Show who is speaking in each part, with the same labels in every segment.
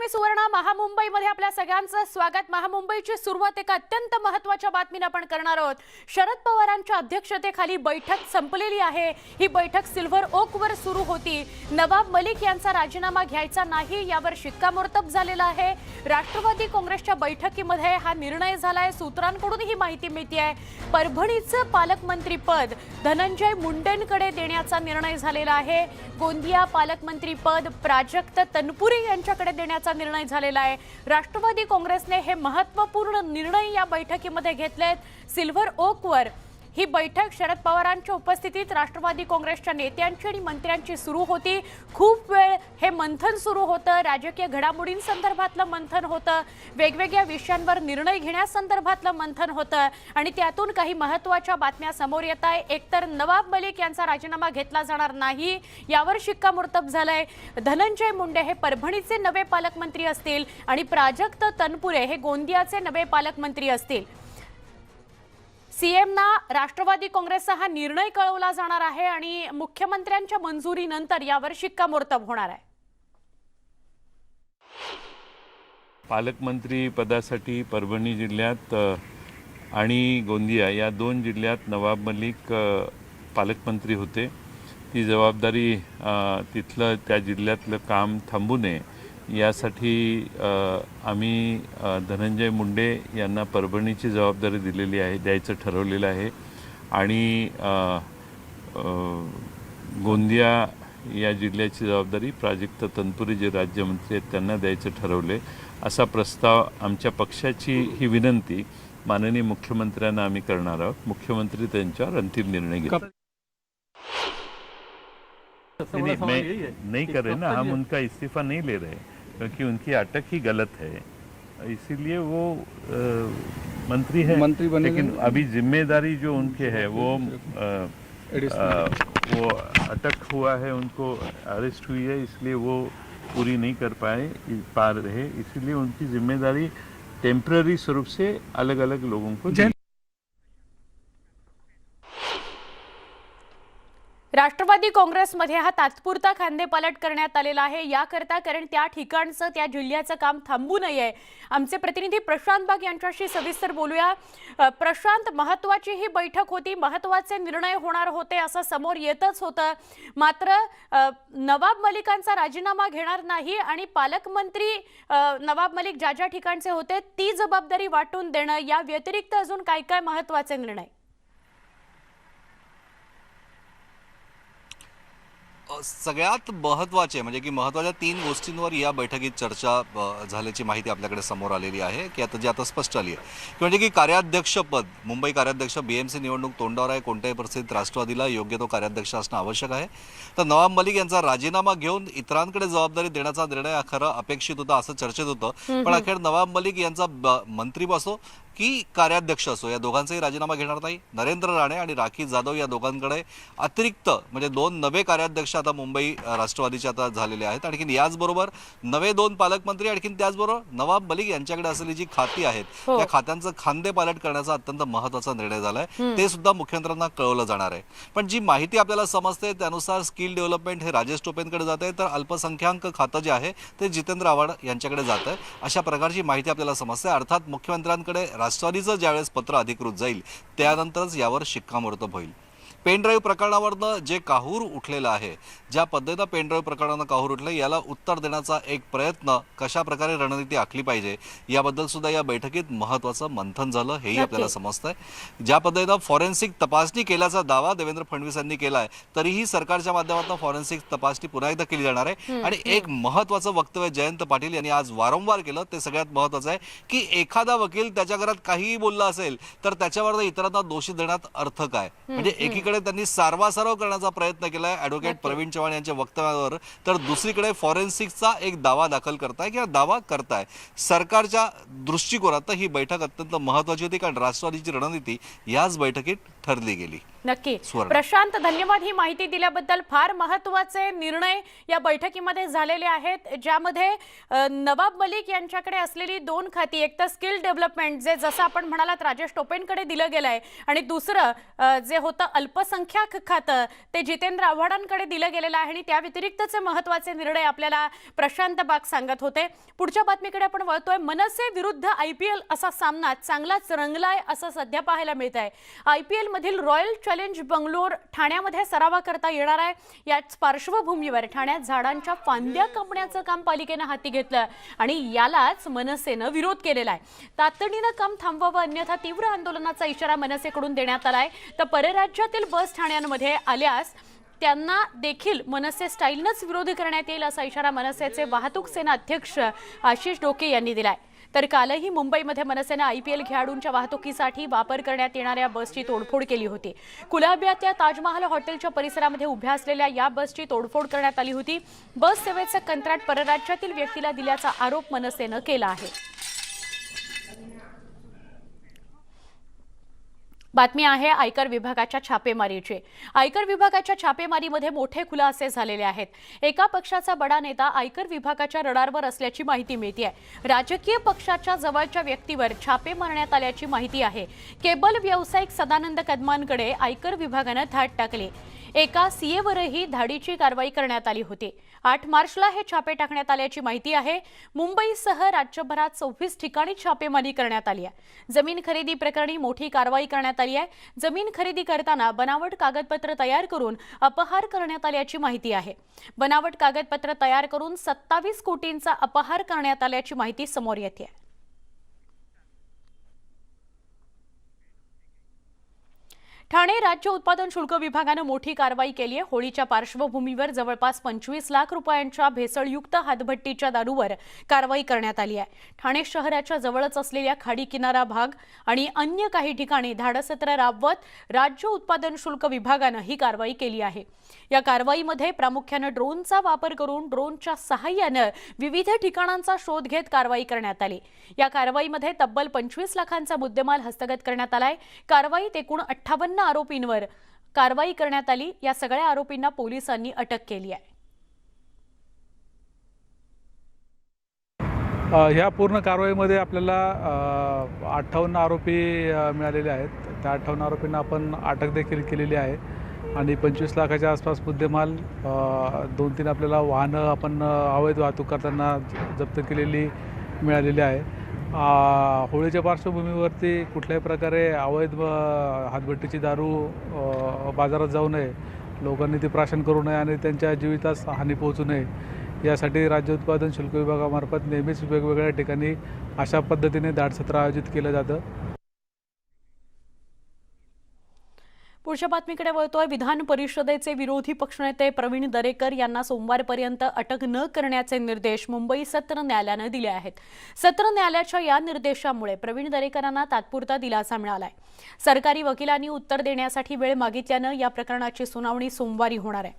Speaker 1: मी सुवर्णा महामुंबईमध्ये आपल्या सगळ्यांचं स्वागत। महामुंबईची सुरुवात एका अत्यंत महत्त्वाच्या बातमीने आपण करणार आहोत। शरद पवारांच्या अध्यक्षतेखाली बैठक संपलेली आहे। ही बैठक सिल्व्हर ओकवर सुरू होती। नवाब मलिक यांचा राजीनामा घ्यायचा नाही यावर शिक्कामोर्तब झालेला आहे। राष्ट्रवादी काँग्रेसच्या बैठकीमध्ये हा निर्णय झालाय। सूत्रांकडून ही माहिती मिळते आहे। परभणीचं पालकमंत्री पद धनंजय मुंडेंकडे देण्याचा निर्णय झालेला आहे। गोंदिया पालकमंत्री पद प्राजक्त तनपुरे यांच्याकडे देण्याचा निर्णय झालेला आहे। राष्ट्रवादी काँग्रेसने हे महत्त्वपूर्ण निर्णय या बैठकीमध्ये घेतलेत। सिल्व्हर ओकवर ही बैठक शरद पवारांच्या उपस्थितीत राष्ट्रवादी काँग्रेसच्या नेत्यांची आणि मंत्र्यांची सुरू होती। खूप वेळ हे मंथन सुरू होतं। राजकीय घडामोडींसंदर्भातलं मंथन होतं। वेगवेगळ्या विषयांवर निर्णय घेण्यासंदर्भातलं मंथन होतं आणि त्यातून काही महत्त्वाच्या बातम्या समोर येत आहे। एकतर नवाब मलिक यांचा राजीनामा घेतला जाणार नाही यावर शिक्कामोर्तब झालंय। धनंजय मुंडे हे परभणीचे नवे पालकमंत्री असतील आणि प्राजक्त तनपुरे हे गोंदियाचे नवे पालकमंत्री असतील। सीएमना राष्ट्रवादी काँग्रेसचा हा निर्णय कळवला जाणार आहे आणि मुख्यमंत्र्यांच्या मंजुरीनंतर यावर शिक्कामोर्तब होणार आहे।
Speaker 2: पालकमंत्री पदासाठी परभणी जिल्ह्यात आणि गोंदिया या दोन जिल्ह्यात नवाब मलिक पालकमंत्री होते। ती जबाबदारी तिथलं त्या जिल्ह्यातलं काम थांबू नये यासाठी आम्ही धनंजय मुंडे यांना परभणीची जबाबदारी दिलेली आहे, द्यायचं ठरवलेलं आहे आणि गोंदिया या जिल्ह्याची जबाबदारी प्राजक्त तनपुरे जे राज्यमंत्री आहेत त्यांना द्यायचं ठरवले। असा प्रस्ताव आमच्या पक्षाची ही विनंती माननीय मुख्यमंत्र्यांना आम्ही करणार आहोत। मुख्यमंत्री त्यांच्यावर अंतिम निर्णय घेतील। मैं नहीं कर रहे ना, हम उनका इस्तीफा नहीं ले रहे क्योंकि उनकी अटक ही गलत है, इसीलिए वो मंत्री है, लेकिन अभी जिम्मेदारी जो उनके है वो अटक हुआ है, उनको अरेस्ट हुई है, इसलिए वो पूरी नहीं कर पा रहे, इसीलिए उनकी जिम्मेदारी टेम्पररी स्वरूप से अलग अलग लोगों को
Speaker 1: राष्ट्रवादी काँग्रेसमध्ये हा तात्पुरता खांदेपालट करण्यात आलेला आहे याकरता कारण त्या ठिकाणचं त्या जिल्ह्याचं काम थांबू नये। आमचे प्रतिनिधी प्रशांत बाग यांच्याशी सविस्तर बोलूया। प्रशांत, महत्त्वाची ही बैठक होती, महत्त्वाचे निर्णय होणार होते असं समोर येतच होतं, मात्र नवाब मलिकांचा राजीनामा घेणार नाही आणि पालकमंत्री नवाब मलिक ज्या ज्या ठिकाणचे होते ती जबाबदारी वाटून देणं या व्यतिरिक्त अजून काय काय महत्त्वाचे निर्णय?
Speaker 3: सगळ्यात महत्त्वाचे म्हणजे की महत्त्वाच्या तीन गोष्टींवर या बैठकीत चर्चा झाल्याची माहिती आपल्याकडे समोर आलेली आहे की आता स्पष्ट आली आहे म्हणजे की कार्याध्यक्षपद मुंबई कार्याध्यक्ष बीएमसी निवडणूक तोंडावर आहे। कोणत्याही परिस्थितीत राष्ट्रवादीला योग्य तो कार्याध्यक्ष असणं आवश्यक आहे। तर नवाब मलिक यांचा राजीनामा घेऊन इतरांकडे जबाबदारी देण्याचा निर्णय खरं अपेक्षित होता असं चर्चेत होतं, पण अखेर नवाब मलिक यांचा मंत्री असो की कार्याध्यक्ष असो या दोघांचाही राजीनामा घेणार नाही। नरेंद्र राणे आणि राखी जाधव या दोघांकडे अतिरिक्त म्हणजे दोन नवे कार्याध्यक्ष आता मुंबई राष्ट्रवादीचे आता झालेले आहेत। आणखी याचबरोबर नवे दोन पालकमंत्री, आणखी त्याचबरोबर नवाब मलिक यांच्याकडे असलेली जी खाती आहेत त्या खात्यांचं खांदेपालट करण्याचा अत्यंत महत्त्वाचा निर्णय झालाय, ते सुद्धा मुख्यमंत्र्यांना कळवलं जाणार आहे। पण जी माहिती आपल्याला समजते त्यानुसार स्किल डेव्हलपमेंट हे राजेश टोपेंकडे जात आहे, तर अल्पसंख्याक खातं जे आहे ते जितेंद्र आव्हाड यांच्याकडे जात आहे, अशा प्रकारची माहिती आपल्याला समजते। अर्थात मुख्यमंत्र्यांकडे राष्ट्रवादीचं ज्यावेळेस पत्र अधिकृत जाईल त्यानंतरच यावर शिक्कामोर्तब होईल। पेनड्राईव्ह प्रकरणावरनं जे काहूर उठलेलं आहे, ज्या पद्धतीनं पेनड्राईव्ह प्रकरणानं काहूर उठलं याला उत्तर देण्याचा एक प्रयत्न कशा प्रकारे रणनीती आखली पाहिजे याबद्दल सुद्धा या बैठकीत महत्त्वाचं मंथन झालं हेही आपल्याला समजतंय। ज्या पद्धतीनं फॉरेन्सिक तपासणी केल्याचा दावा देवेंद्र फडणवीस यांनी केलाय, तरीही सरकारच्या माध्यमातून फॉरेन्सिक तपासणी पुन्हा एकदा केली जाणार आहे। आणि एक महत्त्वाचं वक्तव्य जयंत पाटील यांनी आज वारंवार केलं, ते सगळ्यात महत्त्वाचं आहे की एखादा वकील त्याच्या घरात काहीही बोलला असेल तर त्याच्यावर इतरांना दोषी देण्यात अर्थ काय, म्हणजे एकीकडे त्यांनी सारवासारव करण्याचा प्रयत्न केलाय ॲडव्होकेट प्रवीण चव्हाण यांच्या वक्तव्यावर, तर दुसरीकडे फॉरेन्सिकचा एक दावा दाखल करताय किंवा दावा करताय। सरकारच्या दृष्टिकोनात ही बैठक अत्यंत महत्त्वाची होती कारण राष्ट्रवादीची रणनीती याच बैठकीत ठरली गेली।
Speaker 1: नक्की
Speaker 3: सुवर्ण.
Speaker 1: प्रशांत, धन्यवाद ही माहिती दिल्याबद्दल. फार महत्त्वाचे निर्णय या बैठकीमध्ये झालेले आहेत, ज्यामध्ये नवाब मलिक यांच्याकडे असलेली 2 खाती, एक तर स्किल डेव्हलपमेंट जे जसं आपण म्हणालात राजेश टोपेंकडे दिलं गेलं आहे, आणि दुसरं जे होतं अल्पसंख्याक खातं ते जितेंद्र आव्हाडांकडे दिलं गेलेलं आहे. आणि त्या व्यतिरिक्तचे महत्त्वाचे निर्णय आपल्याला प्रशांत बाग सांगत होते. पुढच्या बातमीकडे आपण वळतोय. मनसे विरुद्ध IPL असा सामना चांगलाच रंगलाय असं सध्या पाहायला मिळत आहे. IPL मधील रॉयल चॅलेंज बंगलोर ठाण्यामध्ये सरावा करता येणार आहे. याच पार्श्वभूमीवर ठाण्यात झाडांच्या फांद्या कापण्याचं काम पालिकेनं हाती घेतलं आणि यालाच मनसेनं विरोध केलेला आहे. तातडीनं काम थांबवावं अन्यथा तीव्र आंदोलनाचा इशारा मनसेकडून देण्यात आलाय. तर परराज्यातील बस ठाण्यांमध्ये आल्यास त्यांना देखील मनसे स्टाईलनंच विरोध करण्यात येईल असा इशारा मनसेचे वाहतूक सेना अध्यक्ष आशिष डोके यांनी दिलाय. तर कालही मुंबईमध्ये मनसेनं IPL खेळाडूंच्या वाहतुकीसाठी वापर करण्यात येणाऱ्या बसची तोडफोड केली होती. कुलाब्यातल्या ताजमहाल हॉटेलच्या परिसरामध्ये उभ्या असलेल्या या बसची तोडफोड करण्यात आली होती. बस सेवेचं कंत्राट परराज्यातील व्यक्तीला दिल्याचा आरोप मनसेनं केला आहे. बातमी आहे आयकर विभागाच्या छापेमारीची. आयकर विभागाच्या छापेमारीमध्ये मोठे खुलासे झालेले आहेत. एका पक्षाचा बडा नेता आयकर विभागाच्या रडारवर असल्याची माहिती मिळते. राजकीय पक्षाच्या जवळच्या व्यक्तीवर छापे मारण्यात आल्याची माहिती आहे. केबल व्यावसायिक सदानंद कदमांकडे आयकर विभागानं धाड टाकली. एका CA वरही धाडीची कारवाई करण्यात आली होती. 8 मार्चला हे छापे टाकण्यात आल्याची माहिती आहे. मुंबईसह राज्यभरात 26 ठिकाणी छापेमारी करण्यात आली आहे. जमीन खरेदी प्रकरणी मोठी कारवाई करण्यात आली आहे. जमीन खरेदी करताना बनावट कागदपत्र तयार करून अपहार करण्यात आल्याची माहिती आहे. बनावट कागदपत्र तयार करून 27 कोटींचा अपहार करण्यात आल्याची माहिती समोर येते. ठाणे राज्य उत्पादन शुल्क विभागानं मोठी कारवाई केली आहे. होळीच्या पार्श्वभूमीवर जवळपास 25 लाख रुपयांच्या भेसळयुक्त हातभट्टीच्या दारूवर कारवाई करण्यात आली आहे. ठाणे शहराच्या जवळच असलेल्या खाडी किनारा भाग आणि अन्य काही ठिकाणी धाडसत्र राबवत राज्य उत्पादन शुल्क विभागानं ही कारवाई केली आहे. या कारवाईमध्ये प्रामुख्यानं ड्रोनचा वापर करून ड्रोनच्या सहाय्यानं विविध ठिकाणांचा शोध घेत कारवाई करण्यात आली. या कारवाईमध्ये तब्बल 25 लाखांचा मुद्देमाल हस्तगत करण्यात आलाय. कारवाईत एकूण 58 आरोपींवर कारवाई करण्यात आली. या सगळ्या आरोपींना पोलिसांनी अटक केली आहे.
Speaker 4: ह्या पूर्ण कारवाईमध्ये आपल्याला 58 आरोपी मिळालेले आहेत. त्या 58 आरोपींना आपण अटक देखील केलेली आहे आणि 25 लाखाच्या आसपास मुद्देमाल, 2-3 आपल्याला वाहनं आपण अवैध वाहतूक करताना जप्त केलेली मिळालेली आहे. होळीच्या पार्श्वभूमीवरती कुठल्याही प्रकारे अवैध हातभट्टीची दारू बाजारात जाऊ नये, लोकांनी ती प्राशन करू नये आणि त्यांच्या जीवितास हानी पोहोचू नये यासाठी राज्य उत्पादन शुल्क विभागामार्फत नेहमीच वेगवेगळ्या ठिकाणी अशा पद्धतीने धाडसत्र आयोजित केलं जातं.
Speaker 1: पुढच्या बातमीकडे वळतोय. विधान परिषदेचे विरोधी पक्षनेते प्रवीण दरेकर यांना सोमवारपर्यंत अटक न करण्याचे निर्देश मुंबई सत्र न्यायालयानं दिले आहेत. सत्र न्यायालयाच्या या निर्देशामुळे प्रवीण दरेकरांना तात्पुरता दिलासा मिळालाय. सरकारी वकिलांनी उत्तर देण्यासाठी वेळ मागितल्यानं या प्रकरणाची सुनावणी सोमवारी होणार आहे.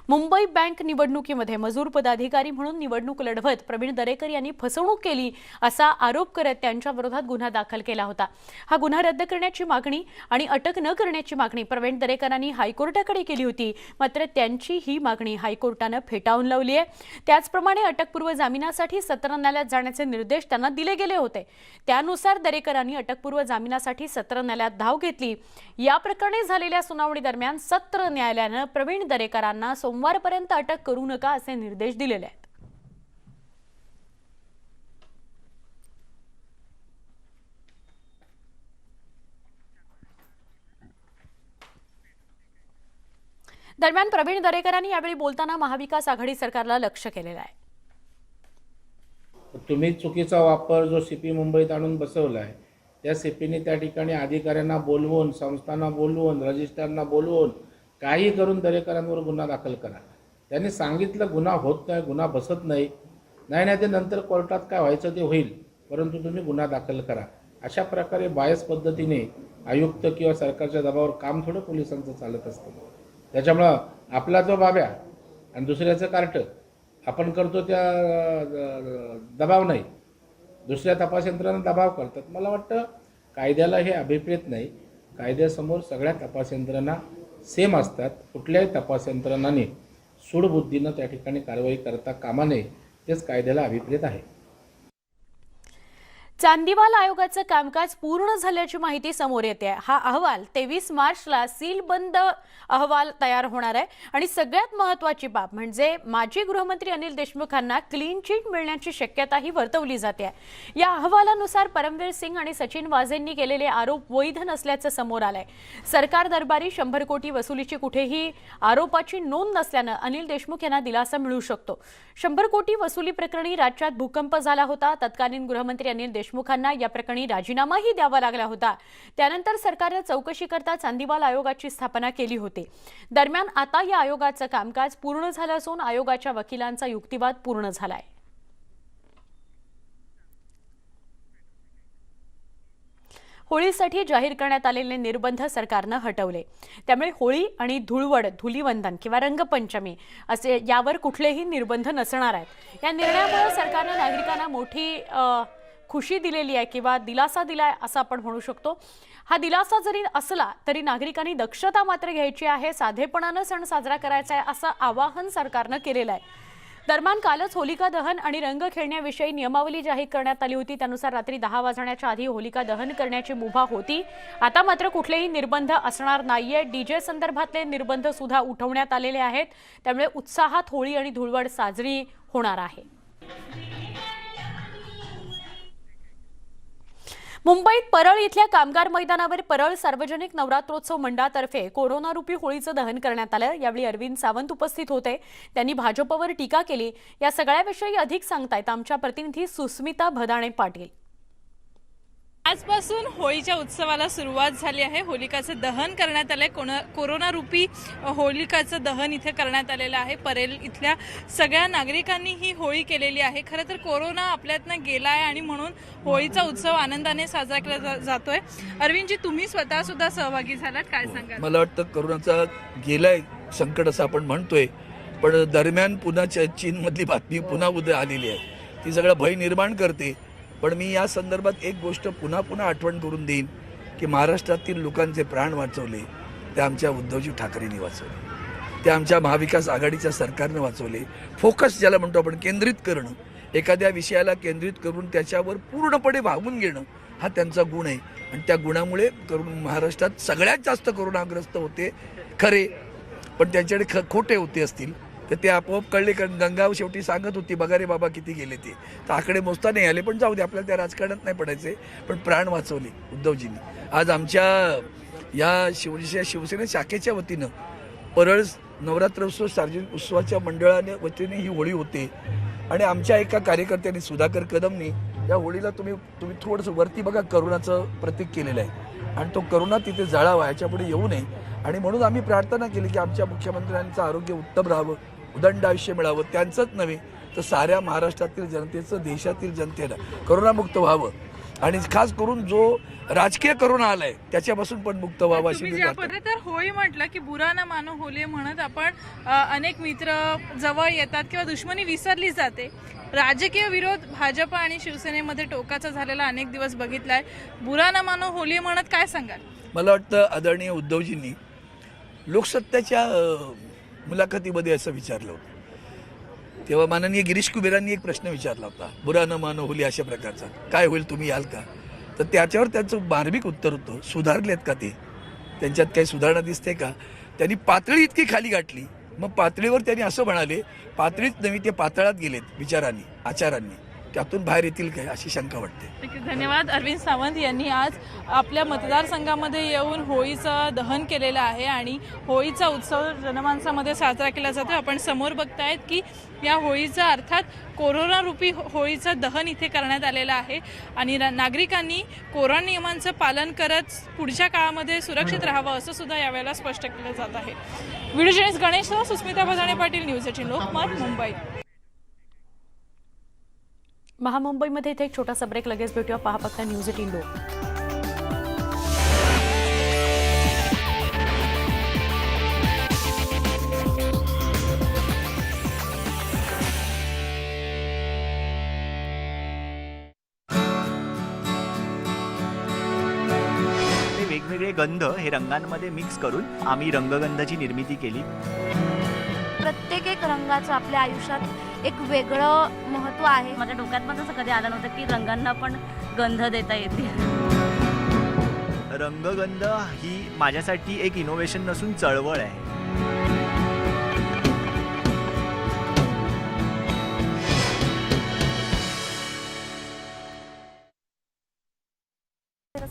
Speaker 1: मुंबई बँक निवडणुकीमध्ये मजूर पदाधिकारी म्हणून निवडणूक लढवत प्रवीण दरेकर यांनी फसवणूक केली असा आरोप करत त्यांच्या विरोधात गुन्हा दाखल केला होता. हा गुन्हा रद्द करण्याची मागणी आणि अटक न करण्याची मागणी प्रवीण दरेकरांनी हायकोर्टाकडे केली होती. मात्र त्यांची ही मागणी हायकोर्टानं फेटाळून लावली आहे. त्याचप्रमाणे अटकपूर्व जामिनासाठी सत्र न्यायालयात जाण्याचे निर्देश त्यांना दिले गेले होते. त्यानुसार दरेकरांनी अटकपूर्व जामिनासाठी सत्र न्यायालयात धाव घेतली. या प्रकरणी झालेल्या सुनावणी दरम्यान सत्र न्यायालयानं प्रवीण दरेकरांना सोमवारपर्यंत अटक करू नका असे निर्देश दिलेले आहेत. दरम्यान प्रवीण दरेकरांनी यावेळी बोलताना महाविकास आघाडी सरकारला लक्ष्य केलेलं आहे.
Speaker 5: तुम्ही चुकीचा वापर जो CP मुंबईत आणून बसवला आहे, त्या CPने त्या ठिकाणी अधिकाऱ्यांना बोलवून, संस्थांना बोलवून, रजिस्ट्रारना बोलवून काही करून दरेकरांवर गुन्हा दाखल करा. त्यांनी सांगितलं गुन्हा होत नाही, गुन्हा बसत नाही, नाही ते नंतर कोर्टात काय व्हायचं ते होईल, परंतु तुम्ही गुन्हा दाखल करा. अशा प्रकारे बायस पद्धतीने आयुक्त किंवा सरकारच्या दबावावर काम थोडं पोलिसांचं चालत असतं. त्याच्यामुळं आपला जो बाब्या आणि दुसऱ्याचं कार्ट आपण करतो त्या दबाव नाही, दुसऱ्या तपास यंत्रणा दबाव करतात. मला वाटतं कायद्याला हे अभिप्रेत नाही. कायद्यासमोर सगळ्या तपास यंत्रणा सेम असतात. कुठल्याही तपास यंत्रणांनी सूडबुद्धीनं त्या ठिकाणी कारवाई करता कामा नये, तेच कायद्याला अभिप्रेत आहे.
Speaker 1: चांदीवाल आयोगाचं कामकाज पूर्ण झाल्याची माहिती समोर येते आहे. हा अहवाल 23 मार्चला सीलबंद अहवाल तयार होणार आहे आणि सगळ्यात महत्त्वाची बाब म्हणजे माजी गृहमंत्री अनिल देशमुखांना क्लीन चिट मिळण्याची शक्यताही वर्तवली जाते आहे. या अहवालानुसार परमवीर सिंग आणि सचिन वाझेंनी केलेले आरोप वैध नसल्याचं समोर आलंय. सरकार दरबारी 100 कोटी वसुलीची कुठेही आरोपाची नोंद नसल्यानं अनिल देशमुख यांना दिलासा मिळू शकतो. 100 कोटी वसुली प्रकरणी राज्यात भूकंप झाला होता. तत्कालीन गृहमंत्री अनिल देशमुखांना या प्रकरणी राजीनामाही द्यावा लागला होता. त्यानंतर सरकारने चौकशी करता चांदीवाल आयोगाची स्थापना केली होती. दरम्यान आता या आयोगाचं कामकाज पूर्ण झालं असून आयोगाच्या वकिलांचा युक्तिवाद पूर्ण झालाय. होळीसाठी जाहीर करण्यात आलेले निर्बंध सरकारनं हटवले. त्यामुळे होळी आणि धुळवड, धुलीवंदन किंवा रंगपंचमी असे यावर कुठलेही निर्बंध नसणार आहेत. या निर्णयामुळे सरकारने नागरिकांना मोठी खुशी दिलेली आहे किंवा दिलासा दिलाय असं आपण म्हणू शकतो. हा दिलासा जरी असला तरी नागरिकांनी दक्षता मात्र घ्यायची आहे. साधेपणानं सण साजरा करायचा आहे असं आवाहन सरकारनं केलेलं आहे. दरम्यान कालच होलिका दहन आणि रंग खेळण्याविषयी नियमावली जाहीर करण्यात आली होती. त्यानुसार रात्री 10 वाजण्याच्या आधी होलिका दहन करण्याची मुभा होती. आता मात्र कुठलेही निर्बंध असणार नाहीये. डीजे संदर्भातले निर्बंध सुद्धा उठवण्यात आलेले आहेत. त्यामुळे उत्साहात होळी आणि धुळवड साजरी होणार आहे. मुंबईत परळ इथल्या कामगार मैदानावर परळ सार्वजनिक नवरात्रोत्सव मंडळातर्फे कोरोनारूपी होळीचं दहन करण्यात आलं. यावेळी अरविंद सावंत उपस्थित होते. त्यांनी भाजपवर टीका केली. या सगळ्याविषयी अधिक सांगतायत आमच्या प्रतिनिधी सुस्मिता भदाणे पाटील.
Speaker 6: आजपासून होळीच्या उत्सवाला सुरुवात झाली आहे. होलिकाचं दहन करण्यात आलंय. कोरोनारूपी होलिकाचं दहन इथे करण्यात आलेलं आहे. परेल इथल्या सगळ्या नागरिकांनी ही होळी केलेली आहे. खरं तर कोरोना आपल्यातनं गेला आहे आणि म्हणून होळीचा उत्सव आनंदाने साजरा केला जातोय. अरविंदजी, तुम्ही स्वतः सुद्धा सहभागी झालात, काय सांगाल?
Speaker 7: मला वाटतं कोरोनाचा गेलाय संकट असं आपण म्हणतोय, पण दरम्यान पुन्हा चीनमधली बातमी पुन्हा उद्या आलेली आहे. ती सगळं भय निर्माण करते. पण मी या संदर्भात एक गोष्ट पुन्हा आठवण करून देईन की महाराष्ट्रातील लोकांचे प्राण वाचवले ते आमच्या उद्धवजी ठाकरेंनी वाचवले, ते आमच्या महाविकास आघाडीच्या सरकारनं वाचवले. फोकस ज्याला म्हणतो आपण, केंद्रित करणं, एखाद्या विषयाला केंद्रित करून त्याच्यावर पूर्णपणे वाहून घेणं हा त्यांचा गुण आहे. आणि त्या गुणामुळे महाराष्ट्रात सगळ्यात जास्त कोरोनाग्रस्त होते खरे, पण त्यांच्याकडे खोटे होते असतील तर ते आपोआप कळले. कारण गंगाव शेवटी सांगत होती बघा रे बाबा किती गेले ते, तर आकडे मोजता नाही आले. पण जाऊ दे, आपल्याला त्या राजकारणात नाही पडायचे. पण प्राण वाचवले उद्धवजींनी. आज आमच्या या शिवसेना शाखेच्या वतीनं परळ नवरात्रोत्सव सार्वजनिक उत्सवाच्या मंडळाने वतीने ही होळी होते. आणि आमच्या एका कार्यकर्त्यांनी, सुधाकर कदमनी, या होळीला तुम्ही थोडंसं वरती बघा करोनाचं प्रतीक केलेलं आहे आणि तो करोना तिथे जळावा, याच्यापुढे येऊ नये. आणि म्हणून आम्ही प्रार्थना केली की आमच्या मुख्यमंत्र्यांचं आरोग्य उत्तम राहावं, उदंड आयुष्य मिळावं. त्यांचंच नव्हे तर साऱ्या महाराष्ट्रातील जनतेचं, देशातील जनतेनं करोनामुक्त व्हावं. आणि खास करून जो राजकीय करोना आलाय त्याच्यापासून पण मुक्त व्हावं अशी मी प्रार्थना.
Speaker 6: तर होळी म्हटलं की बुरा ना मानो होली म्हणत आपण अनेक मित्र जवळ येतात किंवा दुश्मनी विसरली जाते. राजकीय विरोध भाजप आणि शिवसेनेमध्ये टोकाचा झालेला अनेक दिवस बघितलाय. बुरा ना मानो होली म्हणत काय सांगाल?
Speaker 7: मला वाटतं आदरणीय उद्धवजींनी लोकसत्ताच्या मुलाखतीमध्ये असं विचारलं होतं. तेव्हा माननीय गिरीश कुबेरांनी एक प्रश्न विचारला होता, बुरा न मानो होली अशा प्रकारचा, काय होईल तुम्ही याल का? तर त्याच्यावर त्यांचं मार्मिक उत्तर होतं, सुधारलेत का ते, त्यांच्यात काही सुधारणा दिसते का? त्यांनी पातळी इतकी खाली गाठली. मग पातळीवर त्यांनी असं म्हणाले, पातळीच नव्हे ते पातळात गेलेत विचारांनी, आचारांनी, त्यातून बाहेर येतील काय अशी शंका वाटते.
Speaker 6: धन्यवाद. अरविंद सावंत यांनी आज आपल्या मतदारसंघामध्ये येऊन होळीचं दहन केलेलं आहे आणि होळीचा उत्सव जनमानसामध्ये साजरा केला जातो. आपण समोर बघतायत की या होळीचा अर्थात कोरोनारूपी होळीचं दहन इथे करण्यात आलेलं आहे आणि नागरिकांनी कोरोना नियमांचं पालन करत पुढच्या काळामध्ये सुरक्षित राहावं असं सुद्धा यावेळेला स्पष्ट केलं जात आहे. Video journalist Ganesh, Susmita Bhadane Patil, news 18 Lokmat, Mumbai.
Speaker 1: महामुंबईमध्ये इथे एक छोटासा ब्रेक, लगेच भेटूया. पहा फक्त न्यूज 18 लोक.
Speaker 8: वेगवेगळे वेगवेगळे गंध हे रंगांमध्ये मिक्स करून आम्ही रंगगंधाची निर्मिती केली.
Speaker 9: प्रत्येक एक रंगाचं आपल्या आयुष्यात एक वेगळं महत्त्व आहे.
Speaker 10: माझ्या डोक्यात पण तसं कधी आलं नव्हतं की रंगांना पण गंध देता येते.
Speaker 8: रंगगंध ही माझ्यासाठी एक इनोव्हेशन नसून चळवळ आहे.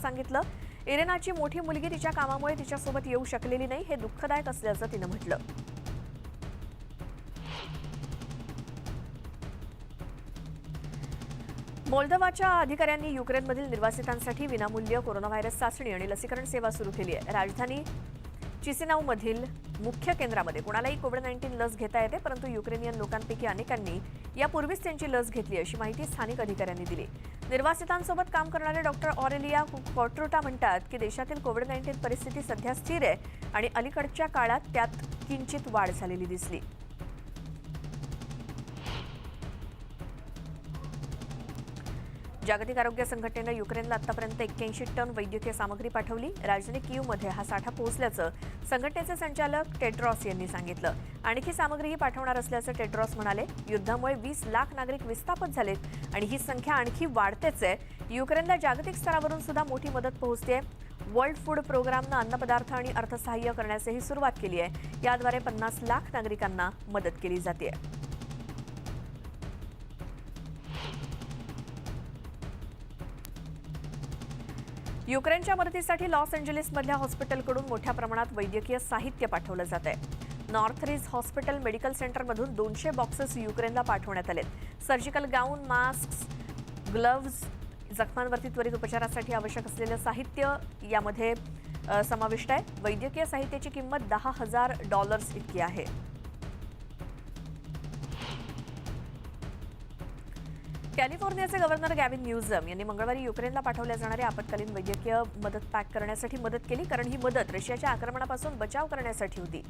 Speaker 11: सांगितलं इरेनाची मोठी मुलगी तिच्या कामामुळे तिच्यासोबत येऊ शकलेली नाही हे दुःखदायक असल्याचं तिनं म्हटलं. मोल्दोवाच्या अधिकाऱ्यांनी युक्रेनमधील निर्वासितांसाठी विनामूल्य कोरोना व्हायरस चाचणी आणि लसीकरण सेवा सुरू केली आहे. राजधानी चिसिनाऊमधील मुख्य केंद्रामध्ये कुणालाही कोविड-19 लस घेता येते, परंतु युक्रेनियन लोकांपैकी अनेकांनी यापूर्वीच त्यांची लस घेतली अशी माहिती स्थानिक अधिकाऱ्यांनी दिली. निर्वासितांसोबत काम करणारे डॉक्टर ऑरेलिया कॉट्रुटा म्हणतात की देशातील कोविड-19 परिस्थिती सध्या स्थिर आहे आणि अलीकडच्या काळात त्यात किंचित वाढ झालेली दिसली. जागतिक आरोग्य संघटनेनं युक्रेनला आतापर्यंत 81 टन वैद्यकीय सामग्री पाठवली. राजधानी कीव्हमध्ये हा साठा पोहोचल्याचं संघटनेचे संचालक टेड्रॉस यांनी सांगितलं. आणखी सामग्रीही पाठवणार असल्याचं टेड्रॉस म्हणाले. युद्धामुळे 20 लाख नागरिक विस्थापित झालेत आणि ही संख्या आणखी वाढतेच आहे. युक्रेनला जागतिक स्तरावरून सुद्धा मोठी मदत पोहोचते. वर्ल्ड फूड प्रोग्रामनं अन्नपदार्थ आणि अर्थसहाय्य करण्यासही सुरुवात केली आहे. याद्वारे 50 लाख नागरिकांना मदत केली जाते. युक्रेनच्या मदतीसाठी लॉस एंजेलिसमधल्या हॉस्पिटलकडून मोठ्या प्रमाणात वैद्यकीय साहित्य पाठवलं जात आहे. नॉर्थरिज हॉस्पिटल मेडिकल सेंटरमधून 200 बॉक्सेस युक्रेनला पाठवण्यात आलेत. सर्जिकल गाऊन, मास्क, ग्लव्ज, जखमांवरती त्वरित उपचारासाठी आवश्यक असलेलं साहित्य यामध्ये समाविष्ट आहे. वैद्यकीय साहित्याची किंमत $10,000 इतकी आहे. कॅलिफोर्नियाचे गव्हर्नर गॅविन न्यूझम यांनी मंगळवारी युक्रेनला पाठवल्या जाणाऱ्या आपत्कालीन वैद्यकीय मदत पॅक करण्यासाठी मदत केली, कारण ही मदत रशियाच्या आक्रमणापासून बचाव करण्यासाठी होती.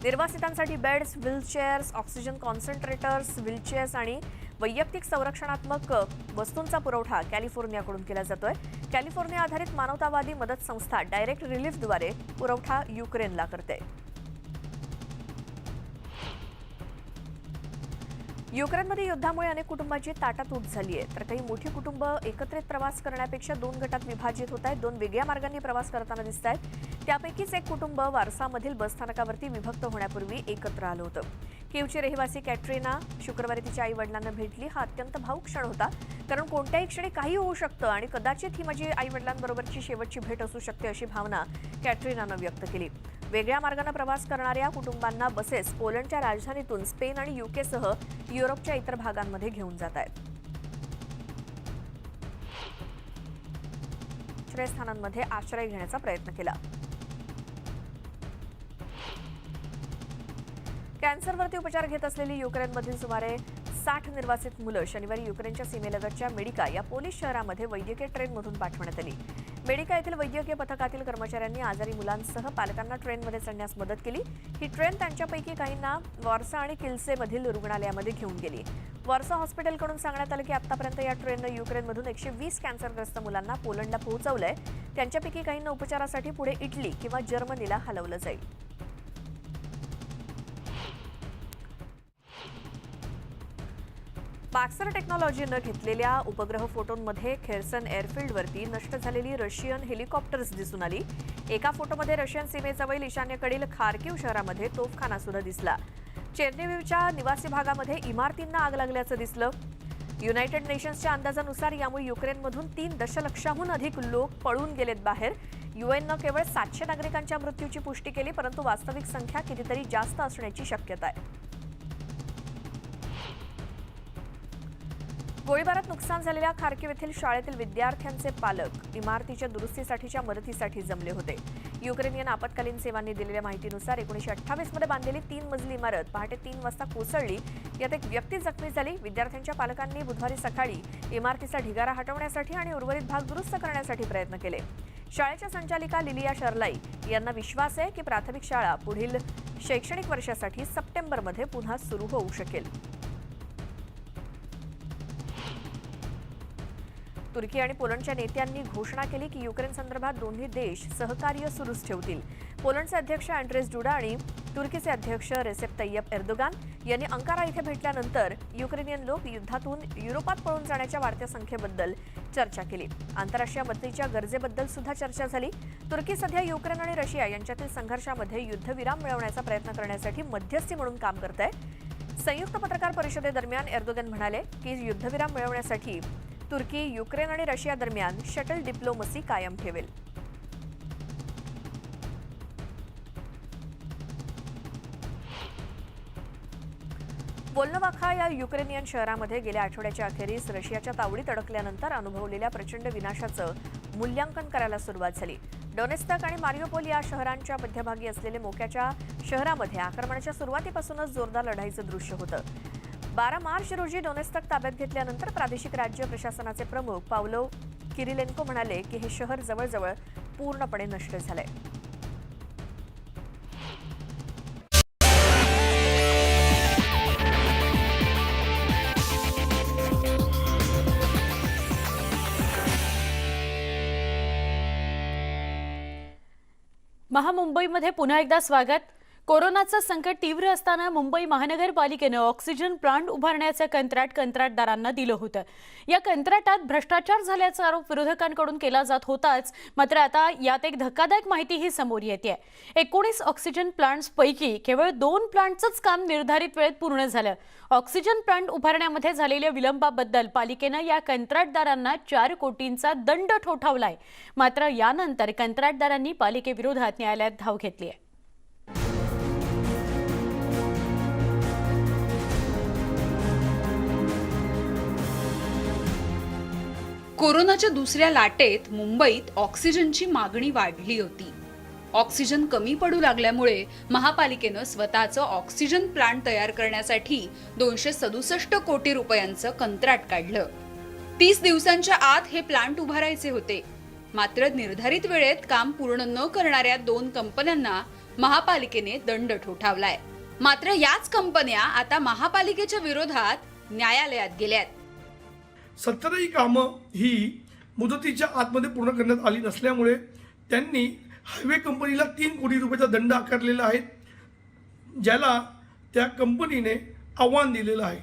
Speaker 11: निर्वासितांसाठी beds, wheelchairs, oxygen concentrators, wheelchairs आणि वैयक्तिक संरक्षणात्मक वस्तूंचा पुरवठा कॅलिफोर्नियाकडून केला जातोय. कॅलिफोर्निया आधारित मानवतावादी मदत संस्था डायरेक्ट रिलीफद्वारे पुरवठा युक्रेनला करते. युक्रेनमध्ये युद्धामुळे अनेक कुटुंबांची ताटातूट झाली आहे, तर काही मोठी कुटुंब एकत्रित प्रवास करण्यापेक्षा 2 गटात विभाजित होत आहेत. 2 वेगळ्या मार्गांनी प्रवास करताना दिसत आहेत. त्यापैकीच एक कुटुंब वारसामधील बसस्थानकावरती विभक्त होण्यापूर्वी एकत्र आलं होतं. कीवची रहिवासी कॅटरीना शुक्रवारी तिच्या आई वडिलांना भेटली. हा अत्यंत भावूक क्षण होता, कारण कोणत्याही क्षणी काही होऊ शकतं आणि कदाचित ही माझी आई वडिलांबरोबरची शेवटची भेट असू शकते अशी भावना कॅटरीनानं व्यक्त केली. वेगळ्या मार्गाने प्रवास करणाऱ्या कुटुंबांना बसेस पोलंडच्या राजधानीतून स्पेन आणि युकेसह युरोपच्या इतर भागांमध्ये घेऊन जात आहेत. आश्रयस्थानांमध्ये आश्रय घेण्याचा प्रयत्न केला. कॅन्सरवरती उपचार घेत असलेली युक्रेनमधील सुमारे 60 निर्वासित मुलं शनिवारी युक्रेनच्या सीमेलगतच्या मेडिका या पोलिस शहरामध्ये वैद्यकीय ट्रेनमधून पाठवण्यात आली. मेडिका येथील वैद्यकीय पथकातील कर्मचाऱ्यांनी आजारी मुलांसह पालकांना ट्रेनमध्ये चढण्यास मदत केली. ही ट्रेन त्यांच्यापैकी काहींना वॉर्सा आणि किल्सेमधील रुग्णालयामध्ये घेऊन गेली. वॉर्सा हॉस्पिटलकडून सांगण्यात आलं की आतापर्यंत या ट्रेननं युक्रेनमधून 120 कॅन्सरग्रस्त मुलांना पोलंडला पोहोचवलंय. त्यांच्यापैकी काहींना उपचारासाठी पुढे इटली किंवा जर्मनीला हलवलं जाईल. माक्सर टेक्नॉलॉजीनं घेतलेल्या उपग्रह फोटोंमध्ये खेर्सन एअरफील्डवरती नष्ट झालेली रशियन हेलिकॉप्टर्स दिसून आली. एका फोटोमध्ये रशियन सीमेजवळ ईशान्येकडील खार्किव शहरामध्ये तोफखाना सुद्धा दिसला. चेर्निव्हिवच्या निवासी भागामध्ये इमारतींना आग लागल्याचं दिसलं. युनायटेड नेशन्सच्या अंदाजानुसार यामुळे युक्रेनमधून 3 दशलक्षाहून अधिक लोक पळून गेलेत बाहेर. युएननं केवळ 700 नागरिकांच्या मृत्यूची पुष्टी केली, परंतु वास्तविक संख्या कितीतरी जास्त असण्याची शक्यता आहे. गोळीबारात नुकसान झालेल्या खार्किव येथील शाळेतील विद्यार्थ्यांचे पालक इमारतीच्या दुरुस्तीसाठीच्या मदतीसाठी जमले होते. युक्रेनियन आपत्कालीन सेवांनी दिलेल्या माहितीनुसार 1928 मध्ये बांधलेली 3 मजली इमारत पहाटे 3 वाजता कोसळली. यात एक व्यक्ती जखमी झाली. विद्यार्थ्यांच्या पालकांनी बुधवारी सकाळी इमारतीचा ढिगारा हटवण्यासाठी आणि उर्वरित भाग दुरुस्त करण्यासाठी प्रयत्न केले. शाळेच्या संचालिका लिलिया शर्लाई यांना विश्वास आहे की प्राथमिक शाळा पुढील शैक्षणिक वर्षासाठी सप्टेंबरमध्ये पुन्हा सुरू होऊ शकेल. तुर्की आणि पोलंडच्या नेत्यांनी घोषणा केली की युक्रेन संदर्भात दोन्ही देश सहकार्य सुरूच ठेवतील. पोलंडचे अध्यक्ष अँड्रेस डुडा आणि तुर्कीचे अध्यक्ष रेसेप तय्यप एर्दोगान यांनी अंकारा इथे भेटल्यानंतर युक्रेनियन लोक युद्धातून युरोपात पळून जाण्याच्या वाढत्या संख्येबद्दल चर्चा केली. आंतरराष्ट्रीय मदतीच्या गरजेबद्दल सुद्धा चर्चा झाली. तुर्की सध्या युक्रेन आणि रशिया यांच्यातील संघर्षामध्ये युद्धविराम मिळवण्याचा प्रयत्न करण्यासाठी मध्यस्थी म्हणून काम करत आहे. संयुक्त पत्रकार परिषदेदरम्यान एर्दोगन म्हणाले की युद्धविराम मिळवण्यासाठी तुर्की युक्रेन आणि रशिया दरम्यान शटल डिप्लोमसी कायम ठेवेल. वोल्नोवाखा या युक्रेनियन शहरामध्ये गेल्या आठवड्याच्या अखेरीस रशियाच्या तावडीत अडकल्यानंतर अनुभवलेल्या प्रचंड विनाशाचं मूल्यांकन करायला सुरुवात झाली. डोनेत्स्क आणि मारियोपोल या शहरांच्या मध्यभागी असलेले मोक्याच्या शहरामध्ये आक्रमणाच्या सुरुवातीपासूनच जोरदार लढाईचं दृश्य होतं. 12 मार्च रोजी डोनेत्स्क ताब्यात घेतल्यानंतर प्रादेशिक राज्य प्रशासनाचे प्रमुख पावलो किरिलेन्को म्हणाले की हे शहर जवळजवळ पूर्णपणे नष्ट झालंय.
Speaker 1: महामुंबईमध्ये पुन्हा एकदा स्वागत. कोरोनाचं संकट तीव्र असताना मुंबई महानगरपालिकेनं ऑक्सिजन प्लांट उभारण्याचं कंत्राटदारांना दिलं होतं. या कंत्राटात भ्रष्टाचार झाल्याचा आरोप विरोधकांकडून केला जात होताच, मात्र आता यात एक धक्कादायक माहितीही समोर येते. 19 ऑक्सिजन प्लांट्सपैकी केवळ 2 प्लांटचंच काम निर्धारित वेळेत पूर्ण झालं. ऑक्सिजन प्लांट उभारण्यामध्ये झालेल्या विलंबाबद्दल पालिकेनं या कंत्राटदारांना 4 कोटींचा दंड ठोठावलाय. मात्र यानंतर कंत्राटदारांनी पालिकेविरोधात न्यायालयात धाव घेतली आहे.
Speaker 12: कोरोनाच्या दुसऱ्या लाटेत मुंबईत ऑक्सिजनची मागणी वाढली होती. ऑक्सिजन कमी पडू लागल्यामुळे महापालिकेनं स्वतःचं ऑक्सिजन प्लांट तयार करण्यासाठी 267 कोटी रुपयांचं कंत्राट काढलं. 30 दिवसांच्या आत हे प्लांट उभारायचे होते. मात्र निर्धारित वेळेत काम पूर्ण न करणाऱ्या 2 कंपन्यांना महापालिकेने दंड ठोठावलाय. मात्र याच कंपन्या आता महापालिकेच्या विरोधात न्यायालयात गेल्यात.
Speaker 13: 17 कामं ही मुदतीच्या आतमध्ये पूर्ण करण्यात आली नसल्यामुळे त्यांनी हायवे कंपनीला 3 कोटी रुपयाचा दंड आकारलेला आहे, ज्याला त्या कंपनीने आव्हान दिलेलं आहे.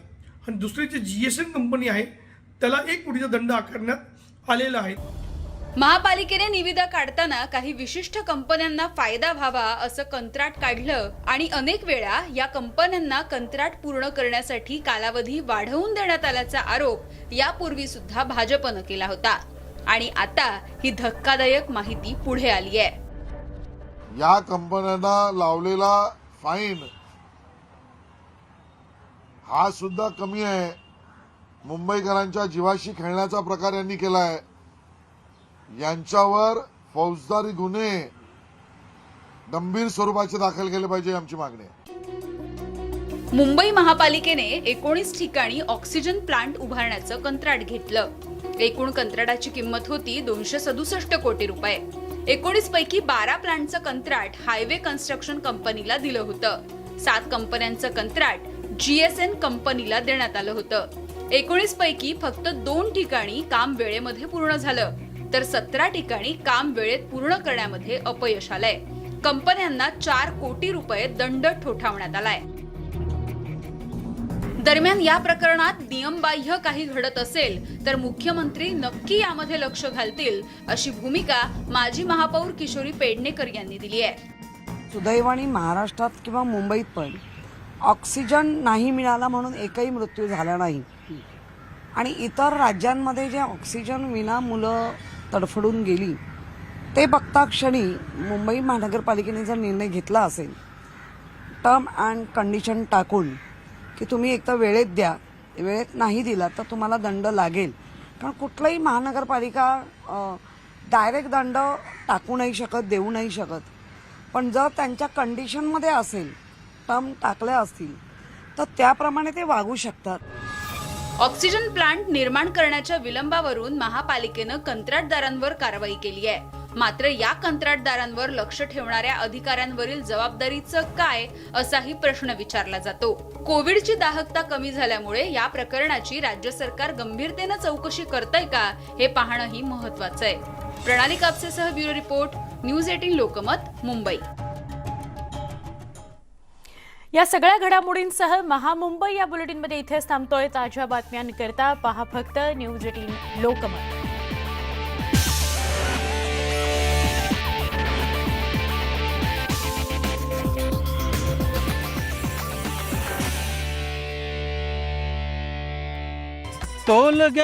Speaker 13: आणि दुसरी जी GSN कंपनी आहे त्याला 1 कोटीचा दंड आकारण्यात आलेला आहे.
Speaker 12: महापालिकेने निविदा काढताना काही विशिष्ट कंपन्यांना फायदा व्हावा असं कंत्राट काढलं आणि अनेक वेळा या कंपन्यांना कंत्राट पूर्ण करण्यासाठी कालावधी वाढवून देण्यात आल्याचा आरोप यापूर्वी सुद्धा भाजपनं केला होता. आणि आता ही धक्कादायक माहिती पुढे आली आहे.
Speaker 14: या कंपन्यांना लावलेला फाईन हा सुद्धा कमी आहे. मुंबईकरांच्या जीवाशी खेळण्याचा प्रकार यांनी केला आहे. यांच्यावर फौजदारी गुन्हे गंभीर स्वरूपाचे दाखल केले पाहिजे, आमची मागणी आहे.
Speaker 12: मुंबई महापालिकेने 19 ठिकाणी ऑक्सिजन प्लांट उभारण्याचं कंत्राट घेतलं. एकूण कंत्राटाची किंमत होती 267 कोटी रुपये. 19 पैकी 12 प्लांटचं कंत्राट हायवे कन्स्ट्रक्शन कंपनीला दिलं होतं. 7 कंपन्यांचं कंत्राट GSN कंपनीला देण्यात आलं होतं. 19 पैकी फक्त 2 ठिकाणी काम वेळेमध्ये पूर्ण झालं, तर 17 ठिकाणी काम वेळेत पूर्ण करण्यामध्ये अपयश आलंय. कंपन्यांना 4 कोटी रुपये दंड ठोठावण्यात आलाय. दरम्यान या प्रकरणात नियमबाह्य काही घडत असेल तर मुख्यमंत्री नक्की यामध्ये लक्ष घालतील, अशी भूमिका माजी महापौर किशोरी पेडणेकर यांनी दिली आहे.
Speaker 15: सुदैवाने महाराष्ट्रात किंवा मुंबईत पण ऑक्सिजन नाही मिळाला म्हणून एकही मृत्यू झाला नाही. आणि इतर राज्यांमध्ये जे ऑक्सिजन विना मुलं तडफडून गेली ते बघता क्षणी मुंबई महानगरपालिकेने जर निर्णय घेतला असेल टर्म अँड कंडिशन टाकून की तुम्ही एक तर वेळेत द्या, वेळेत नाही दिला तर तुम्हाला दंड लागेल. कारण कुठलाही महानगरपालिका डायरेक्ट दंड टाकू नाही शकत, देऊ नाही शकत. पण जर त्यांच्या कंडिशनमध्ये असेल, टर्म टाकल्या असतील तर त्याप्रमाणे ते वागू शकतात.
Speaker 12: ऑक्सिजन प्लांट निर्माण करण्याच्या विलंबावरून महापालिकेनं कंत्राटदारांवर कारवाई केली आहे. मात्र या कंत्राटदारांवर लक्ष ठेवणाऱ्या अधिकाऱ्यांवरील जबाबदारीचं काय असाही प्रश्न विचारला जातो. कोविडची दाहकता कमी झाल्यामुळे या प्रकरणाची राज्य सरकार गंभीरतेनं चौकशी करतंय का हे पाहणंही महत्वाचं आहे. प्रणाली कापसेसह bureau report, news 18 Lokmat, Mumbai.
Speaker 1: या सगळ्या घडामोडींसह महामुंबई या बुलेटिनमध्ये इथेच थांबतोय. ताज्या बातम्यांकरता पहा फक्त न्यूज 18 लोकमत.
Speaker 16: तोल